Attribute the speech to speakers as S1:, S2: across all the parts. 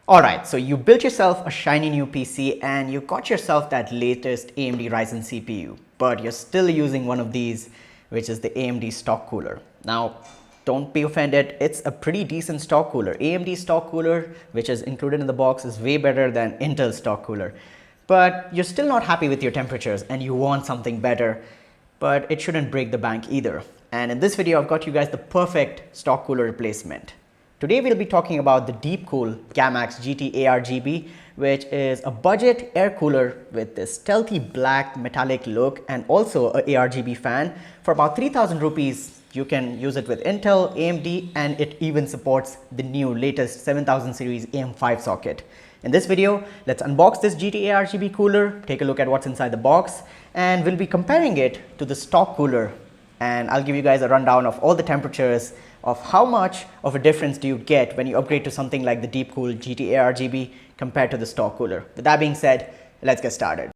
S1: Alright, so you built yourself a shiny new PC and you got yourself that latest AMD Ryzen CPU, but you're still using one of these, which is the AMD stock cooler. Now, don't be offended, it's a pretty decent stock cooler. AMD stock cooler, which is included in the box, is way better than Intel stock cooler. But you're still not happy with your temperatures and you want something better, but it shouldn't break the bank either. And in this video, I've got you guys the perfect stock cooler replacement. Today we'll be talking about the Deepcool GAMMAXX GT A-RGB, which is a budget air cooler with this stealthy black metallic look and also a A-RGB fan. For about 3,000 rupees, you can use it with Intel, AMD, and it even supports the new latest 7000 series AM5 socket. In this video, let's unbox this GT A-RGB cooler, take a look at what's inside the box, and we'll be comparing it to the stock cooler. And I'll give you guys a rundown of all the temperatures of how much of a difference do you get when you upgrade to something like the Deepcool GT A-RGB compared to the stock cooler. With that being said, let's get started.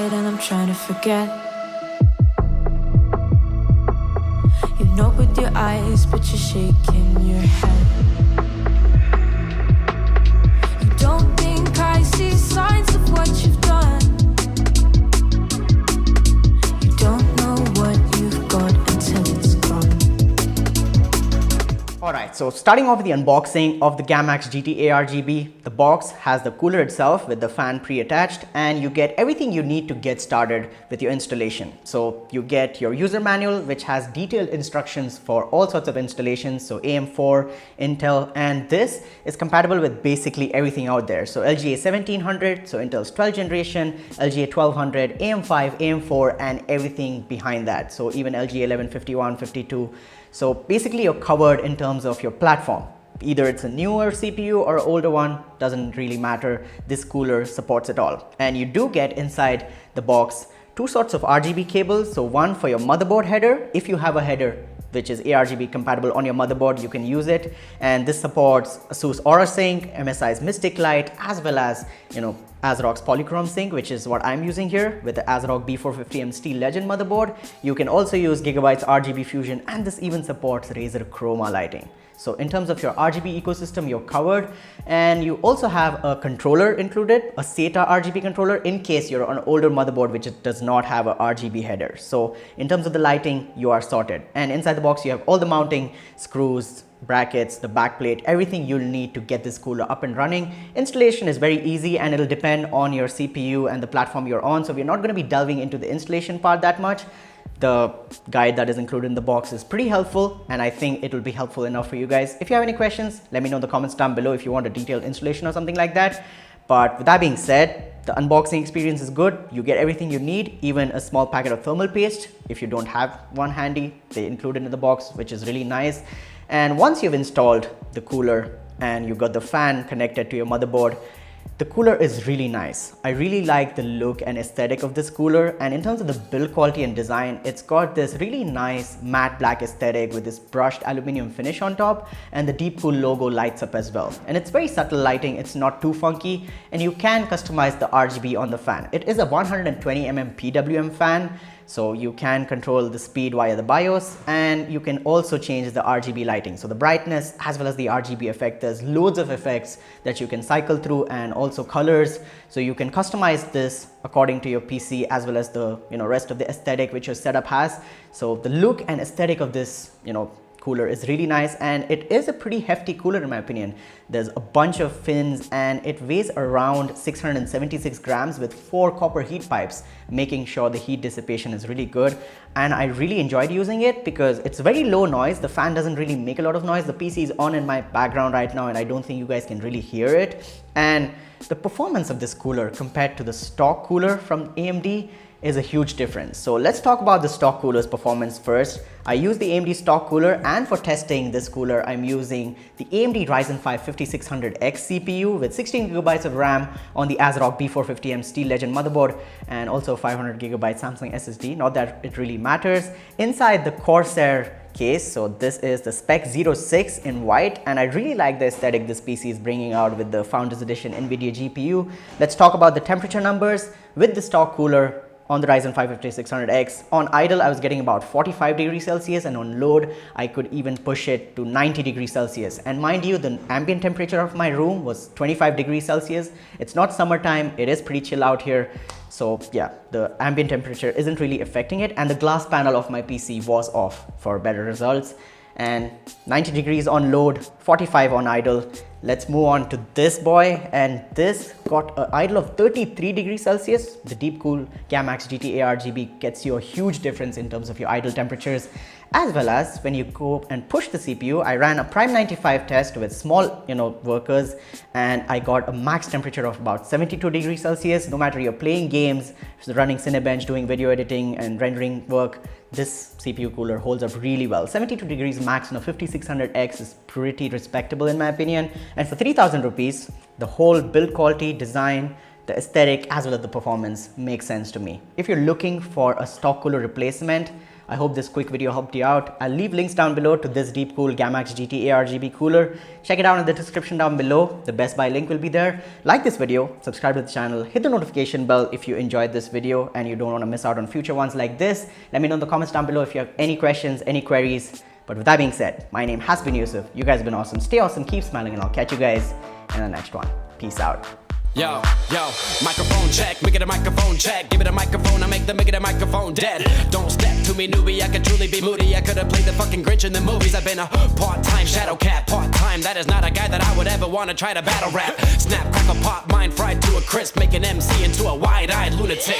S2: And I'm trying to forget. You know with your eyes, but you're shaking your head. You don't think I see signs of what you've done. You don't know what you've got until it's gone.
S1: Alright, so starting off with the unboxing of the GAMMAXX GT A-RGB, the box has the cooler itself with the fan pre-attached, and you get everything you need to get started with your installation. So you get your user manual, which has detailed instructions for all sorts of installations, so AM4, Intel, and this is compatible with basically everything out there. So LGA 1700, so Intel's 12th generation, LGA 1200, AM5, AM4, and everything behind that. So even LGA 1151, 52. So basically you're covered in terms of your platform. Either it's a newer CPU or an older one, doesn't really matter. This cooler supports it all. And you do get inside the box two sorts of RGB cables. So one for your motherboard header. If you have a header which is A-RGB compatible on your motherboard, you can use it. And this supports Asus Aura Sync, MSI's Mystic Light, as well as, ASRock's Polychrome Sync, which is what I'm using here with the ASRock B450M Steel Legend motherboard. You can also use Gigabyte's RGB Fusion, and this even supports Razer Chroma lighting. So in terms of your RGB ecosystem, you're covered, and you also have a controller included, a SATA RGB controller in case you're on an older motherboard which does not have a RGB header. So in terms of the lighting, you are sorted. And inside the box, you have all the mounting screws, brackets, the backplate, everything you'll need to get this cooler up and running. Installation is very easy and it'll depend on your CPU and the platform you're on. So we're not going to be delving into the installation part that much. The guide that is included in the box is pretty helpful, and I think it will be helpful enough for you guys. If you have any questions, let me know in the comments down below if you want a detailed installation or something like that. But with that being said, the unboxing experience is good. You get everything you need, even a small packet of thermal paste. If you don't have one handy, they include it in the box, which is really nice. And once you've installed the cooler and you've got the fan connected to your motherboard, the cooler is really nice. I really like the look and aesthetic of this cooler, and in terms of the build quality and design, it's got this really nice matte black aesthetic with this brushed aluminum finish on top, and the Deepcool logo lights up as well. And it's very subtle lighting, it's not too funky, and you can customize the RGB on the fan. It is a 120mm PWM fan, so you can control the speed via the BIOS, and you can also change the RGB lighting. So the brightness as well as the RGB effect, there's loads of effects that you can cycle through, and also colors. So you can customize this according to your PC as well as the rest of the aesthetic which your setup has. So the look and aesthetic of this cooler is really nice, and it is a pretty hefty cooler in my opinion. There's a bunch of fins and it weighs around 676 grams with 4 copper heat pipes, making sure the heat dissipation is really good. And I really enjoyed using it because it's very low noise. The fan doesn't really make a lot of noise. The PC is on in my background right now and I don't think you guys can really hear it. And the performance of this cooler compared to the stock cooler from AMD is a huge difference. So let's talk about the stock cooler's performance first. I use the AMD stock cooler, and for testing this cooler, I'm using the AMD Ryzen 5 5600X CPU with 16GB of RAM on the ASRock B450M Steel Legend motherboard, and also 500GB Samsung SSD. Not that it really matters. Inside the Corsair case, so this is the Spec 06 in white, and I really like the aesthetic this PC is bringing out with the Founders Edition NVIDIA GPU. Let's talk about the temperature numbers with the stock cooler. On the Ryzen 5 5600X, on idle I was getting about 45 degrees Celsius, and on load I could even push it to 90 degrees Celsius. And mind you, the ambient temperature of my room was 25 degrees Celsius. It's not summertime, it is pretty chill out here. So yeah, the ambient temperature isn't really affecting it, and the glass panel of my PC was off for better results. And 90 degrees on load, 45 on idle. Let's move on to this boy, and this got an idle of 33 degrees Celsius. The Deepcool GAMMAXX GT A-RGB gets you a huge difference in terms of your idle temperatures, as well as when you go and push the CPU. I ran a Prime 95 test with small workers, and I got a max temperature of about 72 degrees Celsius. No matter you're playing games, running Cinebench, doing video editing and rendering work, this CPU cooler holds up really well. 72 degrees max on a 5600X is pretty respectable in my opinion. And for 3,000 rupees, the whole build quality, design, the aesthetic, as well as the performance makes sense to me. If you're looking for a stock cooler replacement, I hope this quick video helped you out. I'll leave links down below to this Deepcool GAMMAXX GT A-RGB cooler. Check it out in the description down below. The Best Buy link will be there. Like this video, subscribe to the channel, hit the notification bell if you enjoyed this video and you don't want to miss out on future ones like this. Let me know in the comments down below if you have any questions, any queries. But with that being said, my name has been Yusuf. You guys have been awesome. Stay awesome, keep smiling, and I'll catch you guys in the next one. Peace out.
S3: Yo, microphone check, make it a microphone check. Give it a microphone, I make the microphone dead. Don't step to me, newbie, I could truly be moody. I could have played the fucking Grinch in the movies. I've been a part-time shadow cat, part-time. That is not a guy that I would ever want to try to battle rap. Snap, crackle, pop, mind fried to a crisp. Make an MC into a wide-eyed lunatic.